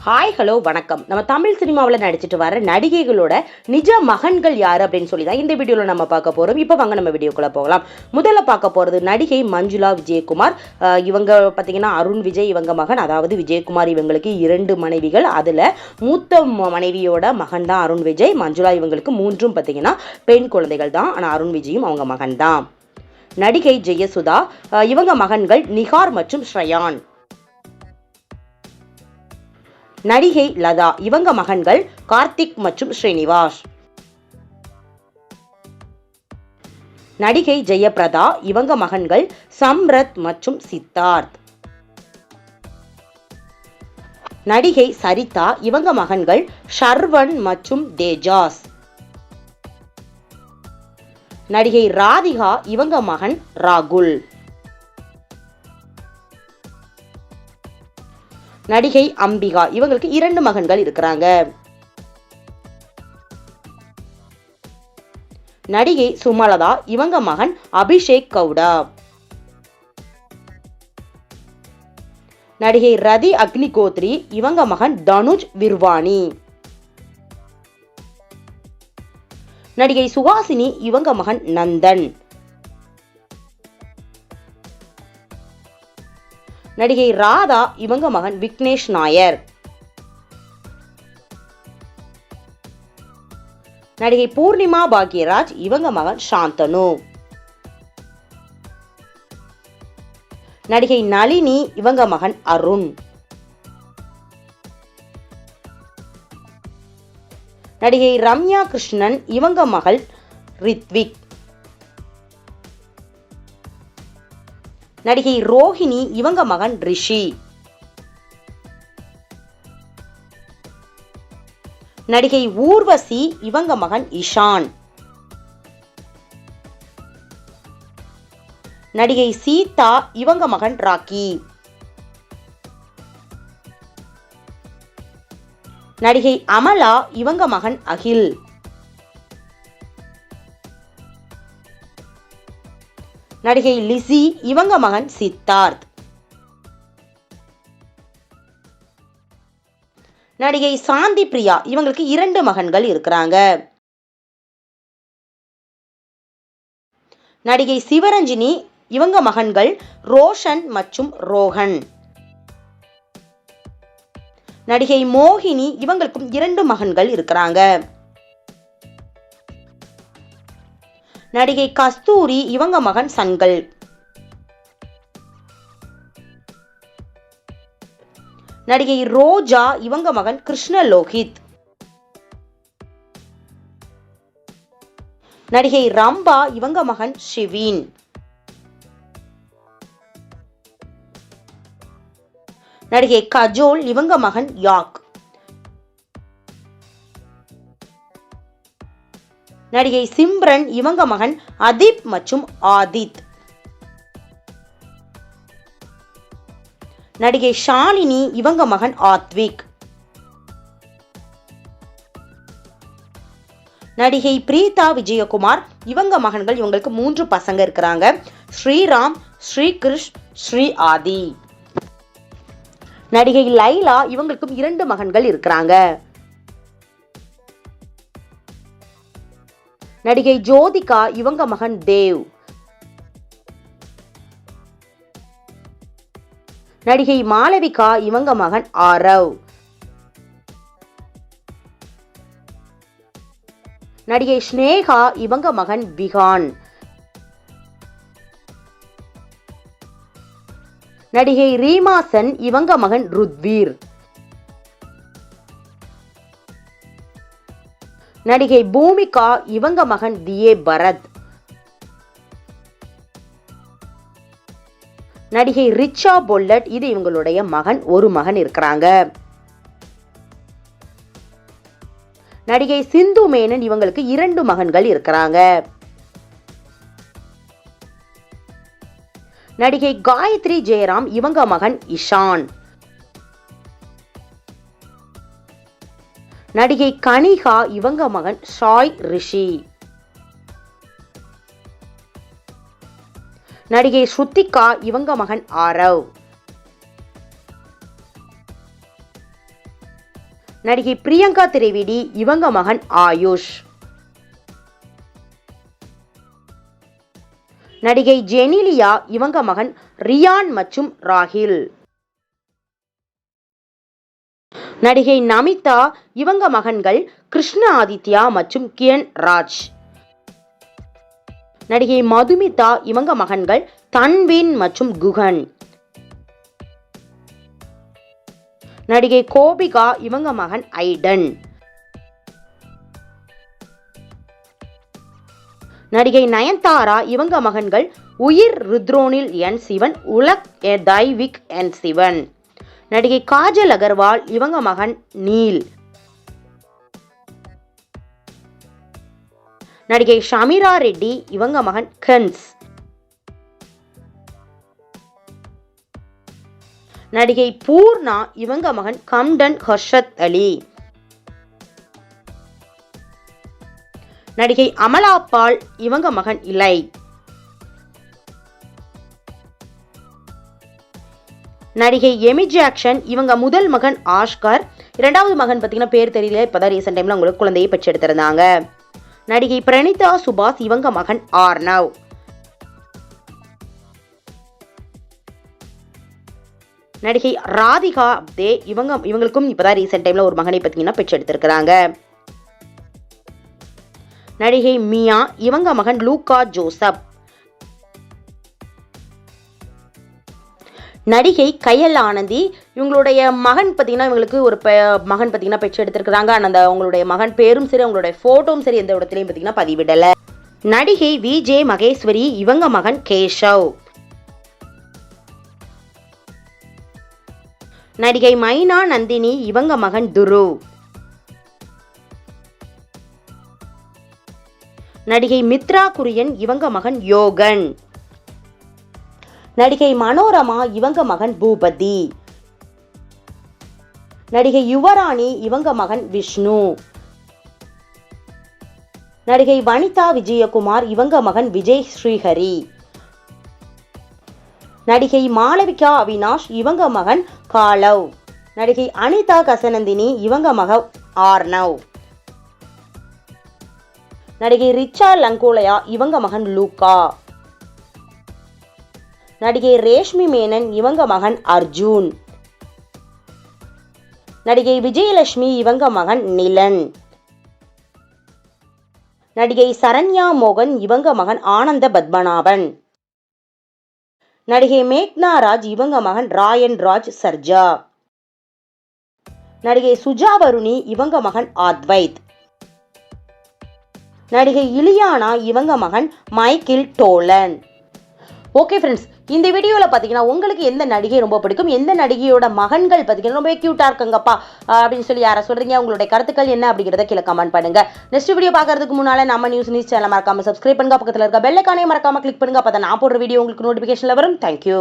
Hi hello வணக்கம். நம்ம தமிழ் சினிமாவில் நடிச்சிட்டு வர நடிகைகளோட நிஜ மகன்கள் யார் அப்படின்னு சொல்லி தான் இந்த வீடியோவில் நம்ம பார்க்க போகிறோம். இப்போ வாங்க நம்ம வீடியோக்குள்ளே போகலாம். முதல்ல பார்க்க போகிறது நடிகை மஞ்சுளா விஜயகுமார். இவங்க பார்த்தீங்கன்னா அருண் விஜய் இவங்க மகன், அதாவது விஜயகுமார் இவங்களுக்கு 2 மனைவிகள். அதில் மூத்த மனைவியோட மகன் தான் அருண் விஜய். மஞ்சுளா இவங்களுக்கு 3 பார்த்தீங்கன்னா பெண் குழந்தைகள் தான். ஆனால் அருண் விஜயும் அவங்க மகன் தான். நடிகை ஜெயசுதா, இவங்க மகன்கள் நிகார் மற்றும் ஸ்ரயான். நடிகை லதா, இவங்க மகன்கள் கார்த்திக் மற்றும் ஸ்ரீனிவாஸ். நடிகை ஜெயபிரதா, இவங்க மகன்கள் சம்ரத் மற்றும் சித்தார்த். நடிகை சரிதா, இவங்க மகன்கள் ஷர்வன் மற்றும் தேஜாஸ். நடிகை ராதிகா, இவங்க மகன் ராகுல். நடிகை அம்பிகா, இவங்களுக்கு 2 மகன்கள் இருக்கிறாங்க. நடிகை சுமலதா, இவங்க மகன் அபிஷேக் கவுடா. நடிகை ரதி அக்னிகோத்ரி, இவங்க மகன் தனுஜ் விர்வாணி. நடிகை சுஹாசினி, இவங்க மகன் நந்தன். நடிகை ராதா, இவங்க மகன் விக்னேஷ் நாயர். நடிகை பூர்ணிமா பாக்யராஜ், இவங்க மகன் சாந்தனு. நடிகை நளினி, இவங்க மகன் அருண். நடிகை ரம்யா கிருஷ்ணன், இவங்க மகள் ரித்விக். நடிகை ரோஹிணி, இவங்க மகன் ரிஷி. நடிகை ஊர்வசி, இவங்க மகன் இஷான். நடிகை சீதா, இவங்க மகன் ராக்கி. நடிகை அமலா, இவங்க மகன் அகில். நடிகை லிசி, இவங்க மகன் சித்தார்த். நடிகை சாந்தி பிரியா, இவங்களுக்கு 2 மகன்கள் இருக்கிறாங்க. நடிகை சிவரஞ்சினி, இவங்க மகன்கள் ரோஷன் மற்றும் ரோஹன். நடிகை மோகினி, இவங்களுக்கும் 2 மகன்கள் இருக்கிறாங்க. நடிகை கஸ்தூரி, இவங்க மகன் சங்கல். நடிகை ரோஜா, இவங்க மகன் கிருஷ்ணலோகித். நடிகை ரம்பா, இவங்க மகன் ஷிவீன். நடிகை கஜோல், இவங்க மகன் யாக். நடிகை சிம்ரன், இவங்க மகன் அதிப் மற்றும் ஆதித். நடிகை ஷாலினி, இவங்க மகன் ஆத்விக். நடிகை பிரீதா விஜயகுமார், இவங்க மகன்கள், இவங்களுக்கு 3 பசங்க இருக்கிறாங்க. ஸ்ரீராம், ஸ்ரீகிருஷ், ஸ்ரீ ஆதி. நடிகை லைலா, இவங்களுக்கும் 2 மகன்கள் இருக்கிறாங்க. நடிகை ஜோதிகா, இவங்க மகன் தேவ். நடிகை மாளவிகா, இவங்க மகன் ஆரவ். நடிகை ஸ்னேகா, இவங்க மகன் விகான். நடிகை ரீமாசன், இவங்க மகன் ருத்வீர். நடிகை பூமிகா, இவங்க மகன் தியே பரத். நடிகை ரிச்சா பொல்லட், இது இவங்களுடைய மகன், ஒரு மகன் இருக்கிறாங்க. நடிகை சிந்து மேனன், இவங்களுக்கு 2 மகன்கள் இருக்கிறாங்க. நடிகை காயத்ரி ஜெயராம், இவங்க மகன் இஷான். நடிகை கனிகா, இவங்க மகன் ஷாய் ரிஷி. நடிகை ஸ்ருத்திகா, இவங்க மகன் ஆரவ். நடிகை பிரியங்கா திரிவேதி இவங்க மகன் ஆயுஷ். நடிகை ஜெனிலியா இவங்க மகன் ரியான் மற்றும் ராஹில். நடிகை நமிதா இவங்க மகன்கள் கிருஷ்ண ஆதித்யா மற்றும் கியன் ராஜ். நடிகை மதுமிதா இவங்க மகன்கள் தன்வீன் மற்றும் குகன். நடிகை கோபிகா இவங்க மகன் ஐடன். நடிகை நயன்தாரா இவங்க மகன்கள் உயிர் ருத்ரோனில் என் சிவன் உலக் தைவிக் என் சிவன். நடிகை காஜல் அகர்வால் இவங்க மகன் நீல். நடிகை ஷமீரா ரெட்டி இவங்க மகன் கன்ஸ். நடிகை பூர்ணா இவங்க மகன் கம்டன் ஹர்ஷத் அலி. நடிகை அமலா பால் இவங்க மகன் இலை. நடிகை எமி ஜாக்சன் இவங்க முதல் மகன் ஆஷ்கர். இரண்டாவது மகன் பார்த்தீங்கன்னா பேர் தெரியல, இப்பதான் ரீசெண்ட் டைம்ல உங்களுக்கு குழந்தையை பெற்றெடுத்திருந்தாங்க. நடிகை பிரணிதா சுபாஷ் இவங்க மகன் ஆர்னவ். நடிகை ராதிகா அப்தே இவங்களுக்கும் இப்பதான் ரீசெண்ட் டைம்ல ஒரு மகனை பார்த்தீங்கன்னா பெற்றெடுத்திருக்கிறாங்க. நடிகை மியா இவங்க மகன் லூகா ஜோசப். நடிகை கயல் ஆனந்தி இவங்களுடைய மகன் பார்த்தீங்கன்னா இவங்களுக்கு ஒரு மகன் பார்த்தீங்கன்னா பெற்றெடுத்திருக்கிறாங்க. அந்த அவங்களுடைய மகன் பேரும் சரி அவங்களுடைய போட்டோவும் சரி எந்த இடத்துலையும் பார்த்தீங்கன்னா பதிவிடலை. நடிகை விஜே மகேஸ்வரி இவங்க மகன் கேஷவ். நடிகை மைனா நந்தினி இவங்க மகன் துருவ். நடிகை மித்ரா குரியன் இவங்க மகன் யோகன். நடிகை மனோரமா இவங்க மகன் பூபதி. நடிகை யுவராணி இவங்க மகன் விஷ்ணு. நடிகை வனிதா விஜயகுமார் இவங்க மகன் விஜய் ஸ்ரீஹரி. நடிகை மாளவிகா அவினாஷ் இவங்க மகன் காலவ். நடிகை அனிதா கசநந்தினி இவங்க மகன் ஆர்னவ். நடிகை ரிச்சா லங்கோலயா இவங்க மகன் லூகா. நடிகை ரேஷ்மி மேனன் இவங்க மகன் அர்ஜுன். நடிகை விஜயலட்சுமி இவங்க மகன் நிலன். நடிகை சரண்யா மோகன் இவங்க மகன் ஆனந்த பத்மநாபன். நடிகை மேக்னா ராஜ் இவங்க மகன் ராயன் ராஜ் சர்ஜா. நடிகை சுஜா வருணி இவங்க மகன் அத்வைத். நடிகை இலியானா இவங்க மகன் மைக்கேல் டோலன். ஓகே ஃப்ரெண்ட்ஸ், இந்த வீடியோவில் பார்த்தீங்கன்னா உங்களுக்கு எந்த நடிகை ரொம்ப பிடிக்கும், எந்த நடிகையோட மகன்கள் பார்த்தீங்கன்னா ரொம்ப க்யூட்டாக இருக்குங்கப்பா அப்படின்னு சொல்லி யாரை சொல்கிறீங்க, உங்களுடைய கருத்துக்கள் என்ன அப்படிங்கிறத கீழே கமெண்ட் பண்ணுங்க. நெக்ஸ்ட் வீடியோ பார்க்கறதுக்கு முன்னால் நம்ம நியூஸ் சேனல் மறக்காம சப்ஸ்கிரைப் பண்ணுங்க, பக்கத்தில் இருக்க பெல் ஐகானை மறக்காம கிளிக் பண்ணுங்க, அப்போ தான் நான் போடுற வீடியோ உங்களுக்கு நோட்டிஃபிகேஷனில் வரும். தேங்க்யூ.